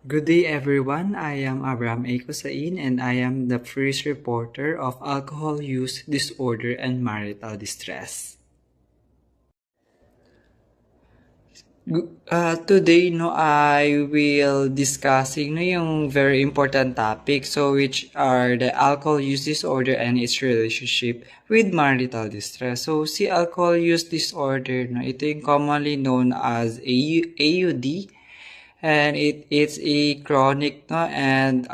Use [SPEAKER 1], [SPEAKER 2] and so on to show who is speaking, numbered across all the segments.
[SPEAKER 1] Good day everyone, I am Abraham A. Kusain and I am the first reporter of alcohol use disorder and marital distress. Today I will discussing yung very important topic which are the alcohol use disorder and its relationship with marital distress. So si alcohol use disorder ito yung commonly known as AUD. And it's a chronic and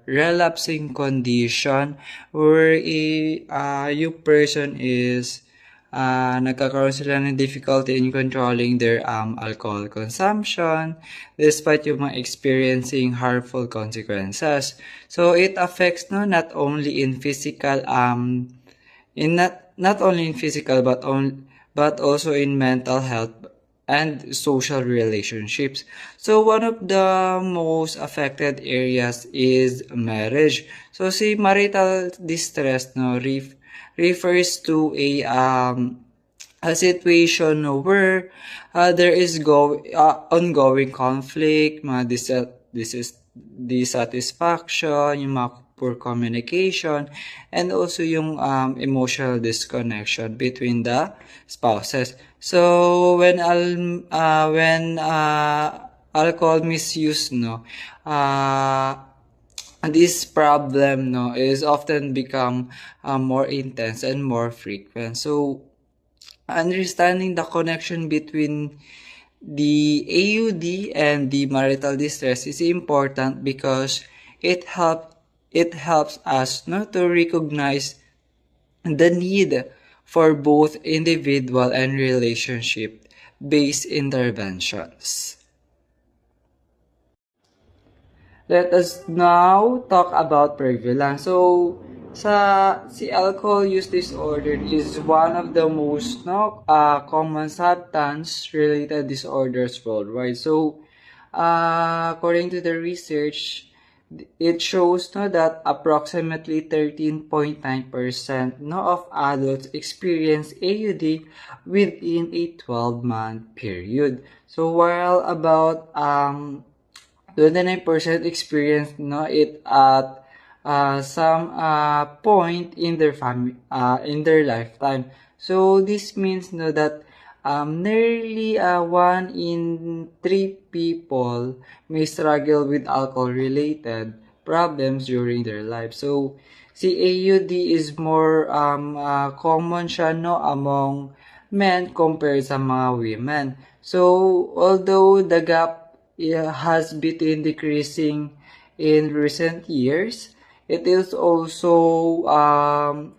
[SPEAKER 1] relapsing condition where yung person is nagkakaroon sila ng difficulty in controlling their alcohol consumption despite yung mga experiencing harmful consequences. So it affects not only in physical not only in physical but also in mental health and social relationships. So one of the most affected areas is marriage. So si marital distress refers to a situation where there is ongoing conflict, dissatisfaction, yung mga poor communication, and also yung emotional disconnection between the spouses. So when alcohol misuse this problem is often become more intense and more frequent. So understanding the connection between the AUD and the marital distress is important because it helps us to recognize the need for both individual and relationship based interventions. Let us now talk about prevalence. So si alcohol use disorder is one of the most common substance related disorders worldwide. So according to the research, it shows that approximately 13.9% of adults experience AUD within a 12-month period. So while about 29% experience it at some point in their lifetime. So this means that nearly 1 in 3 people may struggle with alcohol-related problems during their life. So si AUD is more common siya among men compared sa mga women. So although the gap has been decreasing in recent years, it is also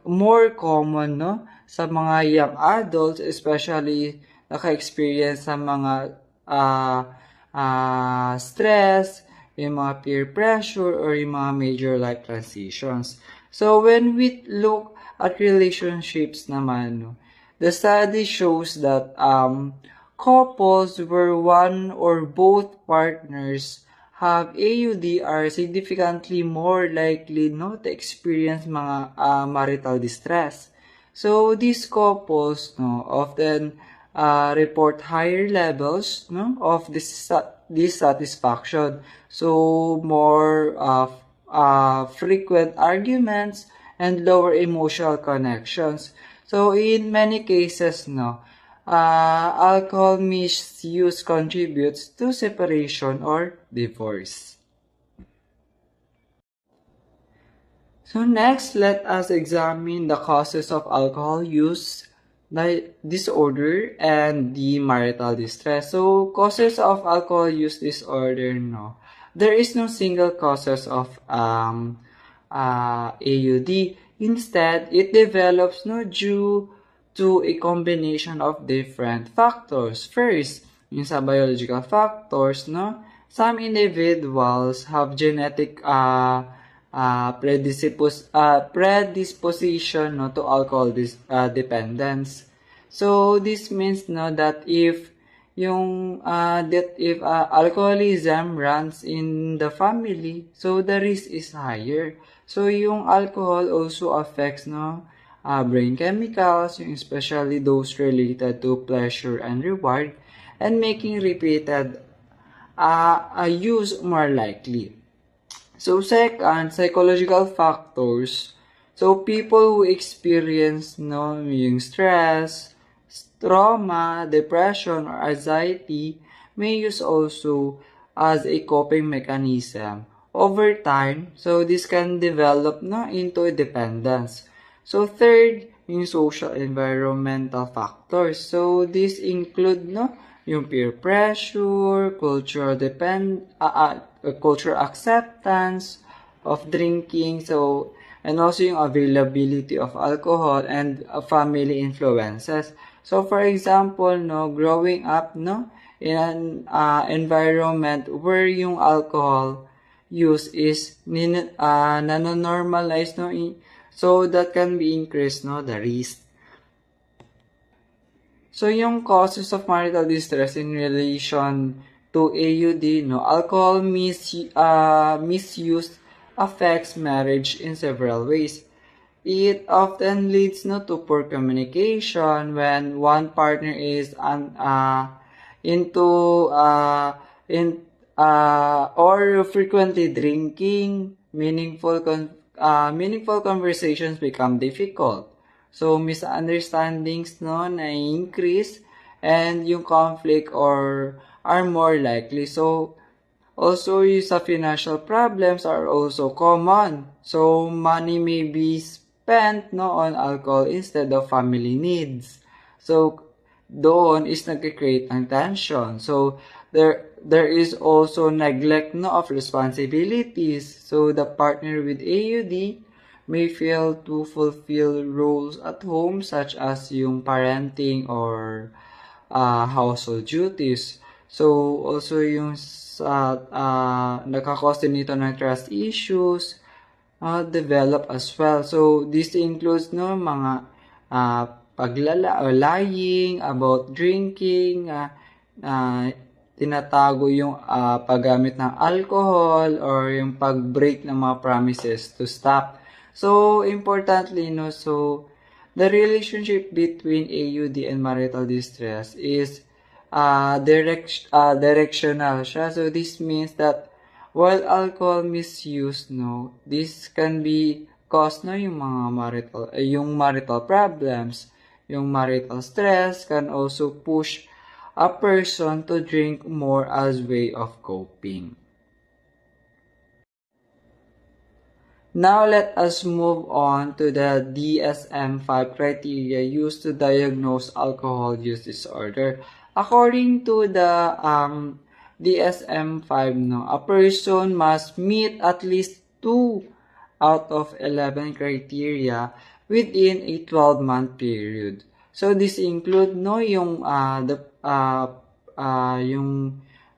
[SPEAKER 1] more common sa mga young adults, especially naka-experience sa mga stress, yung mga peer pressure, or yung mga major life transitions. So when we look at relationships naman, the study shows that couples where one or both partners have AUD are significantly more likely to experience mga marital distress. So these couples often report higher levels of dissatisfaction. So more frequent arguments and lower emotional connections. So in many cases alcohol misuse contributes to separation or divorce. So next, let us examine the causes of alcohol use disorder and the marital distress. So causes of alcohol use disorder, there is no single causes of AUD. Instead, it develops due to a combination of different factors. First, yung sa biological factors, some individuals have genetic predisposition to alcohol dependence. So this means that if alcoholism runs in the family, so the risk is higher. So yung alcohol also affects brain chemicals, especially those related to pleasure and reward, and making repeated use more likely. So second, psychological factors. So people who experience yung stress, trauma, depression, or anxiety may use also as a coping mechanism. Over time, so this can develop into a dependence. So third, yung social environmental factors. So this include yung peer pressure, cultural acceptance of drinking, so and also yung availability of alcohol and family influences. So for example, growing up in an environment where yung alcohol use is nanonormalize, so that can be increased the risk. So, yung causes of marital distress in relation to AUD, alcohol misuse affects marriage in several ways. It often leads to poor communication when one partner is or frequently drinking. Meaningful conversations become difficult. So, misunderstandings na increase and yung conflict are more likely. So, also yung sa financial problems are also common. So, money may be spent on alcohol instead of family needs. So, doon is nag-create ng tension. So, there is also neglect of responsibilities. So, the partner with AUD may fail to fulfill roles at home such as yung parenting or household duties. So, also yung nakakause nito ng trust issues develop as well. So, this includes mga lying about drinking, tinatago yung paggamit ng alcohol or yung pag-break ng mga promises to stop. So, importantly, so the relationship between AUD and marital distress is directional siya. So, this means that while alcohol misuse, this can be cause yung mga marital problems. Yung marital stress can also push a person to drink more as way of coping. Now, let us move on to the DSM-5 criteria used to diagnose alcohol use disorder. According to the DSM-5, a person must meet at least 2 out of 11 criteria within a 12-month period. So, this include yung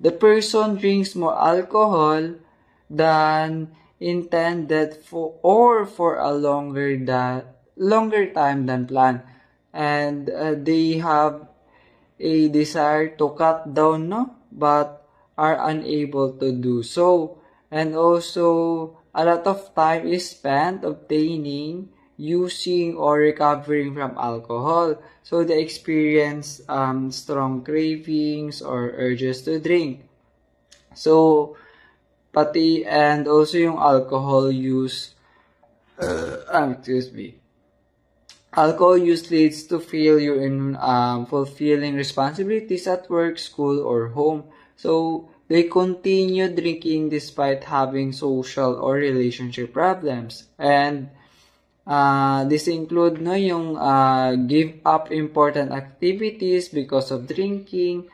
[SPEAKER 1] the person drinks more alcohol than intended for a longer time than planned, and they have a desire to cut down but are unable to do so, and also a lot of time is spent obtaining, using, or recovering from alcohol, so they experience strong cravings or urges to drink. So and also yung alcohol use, alcohol use leads to failure in fulfilling responsibilities at work, school, or home. So, they continue drinking despite having social or relationship problems. And this include yung give up important activities because of drinking.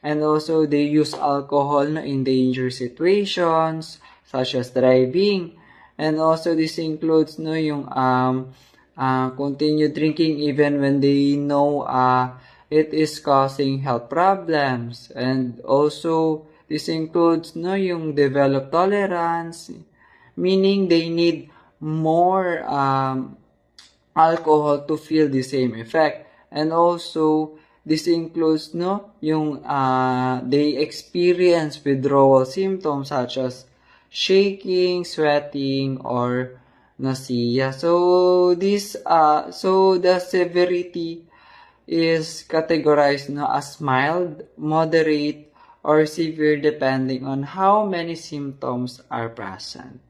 [SPEAKER 1] And also, they use alcohol in dangerous situations, such as driving. And also, this includes yung continue drinking even when they know it is causing health problems. And also, this includes yung develop tolerance, meaning they need more alcohol to feel the same effect. And also, this includes yung they experience withdrawal symptoms such as shaking, sweating, or nausea. So the severity is categorized as mild, moderate, or severe depending on how many symptoms are present.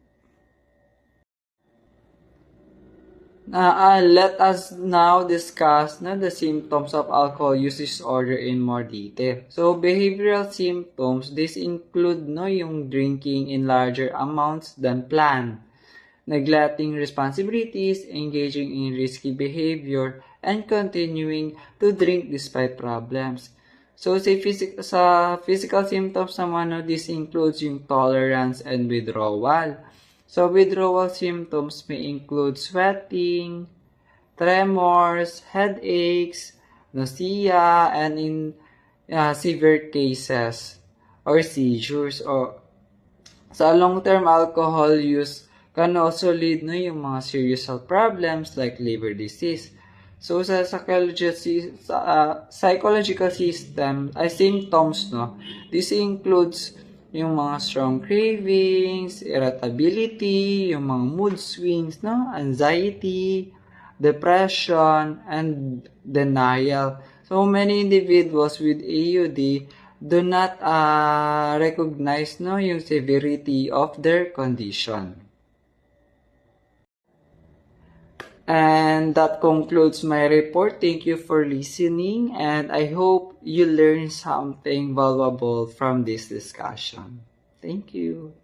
[SPEAKER 1] Let us now discuss the symptoms of alcohol use disorder in more detail. So, behavioral symptoms, this include yung drinking in larger amounts than planned, neglecting responsibilities, engaging in risky behavior, and continuing to drink despite problems. So, sa physical symptoms naman, this includes yung tolerance and withdrawal. So, withdrawal symptoms may include sweating, tremors, headaches, nausea, and in severe cases or seizures. Or sa long-term alcohol use can also lead yung mga serious health problems like liver disease. So sa psychological system, symptoms, this includes yung mga strong cravings, irritability, yung mga mood swings, anxiety, depression, and denial. So many individuals with AUD do not recognize yung severity of their condition. And that concludes my report. Thank you for listening, and I hope you learned something valuable from this discussion. Thank you.